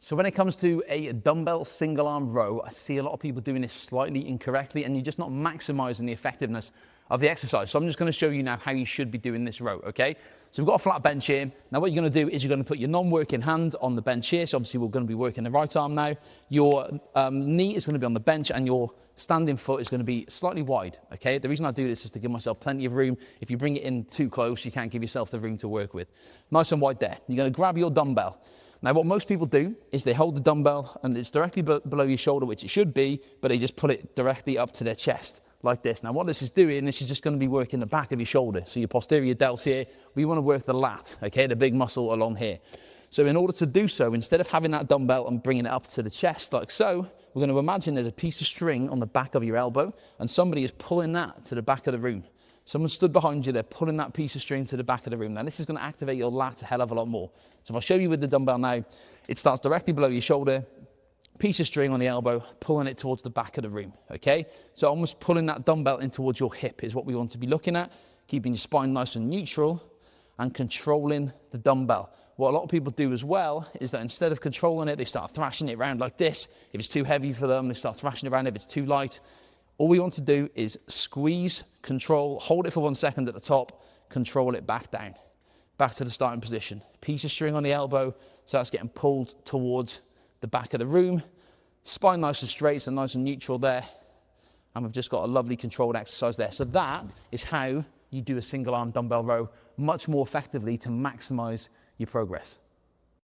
So when it comes to a dumbbell single arm row, I see a lot of people doing this slightly incorrectly and you're just not maximizing the effectiveness of the exercise. So I'm just going to show you now how you should be doing this row, okay? So we've got a flat bench here. Now what you're going to do is you're going to put your non-working hand on the bench here. So obviously we're going to be working the right arm now. Your knee is going to be on the bench and your standing foot is going to be slightly wide, okay? The reason I do this is to give myself plenty of room. If you bring it in too close, you can't give yourself the room to work with. Nice and wide there. You're going to grab your dumbbell. Now what most people do is they hold the dumbbell and it's directly below your shoulder, which it should be, but they just pull it directly up to their chest like this. Now what this is doing, this is just going to be working the back of your shoulder. So your posterior delts here, we want to work the lat, okay, the big muscle along here. So in order to do so, instead of having that dumbbell and bringing it up to the chest like so, we're going to imagine there's a piece of string on the back of your elbow and somebody is pulling that to the back of the room. Someone stood behind you, they're pulling that piece of string to the back of the room. Now this is going to activate your lat a hell of a lot more. So if I show you with the dumbbell now, it starts directly below your shoulder, piece of string on the elbow, pulling it towards the back of the room, okay? So almost pulling that dumbbell in towards your hip is what we want to be looking at, keeping your spine nice and neutral and controlling the dumbbell. What a lot of people do as well is that instead of controlling it, they start thrashing it around like this. If it's too heavy for them, they start thrashing it around. If it's too light, all we want to do is squeeze, control, hold it for 1 second at the top, control it back down, back to the starting position. Piece of string on the elbow, so that's getting pulled towards the back of the room. Spine nice and straight, so nice and neutral there. And we've just got a lovely controlled exercise there. So that is how you do a single arm dumbbell row much more effectively to maximize your progress.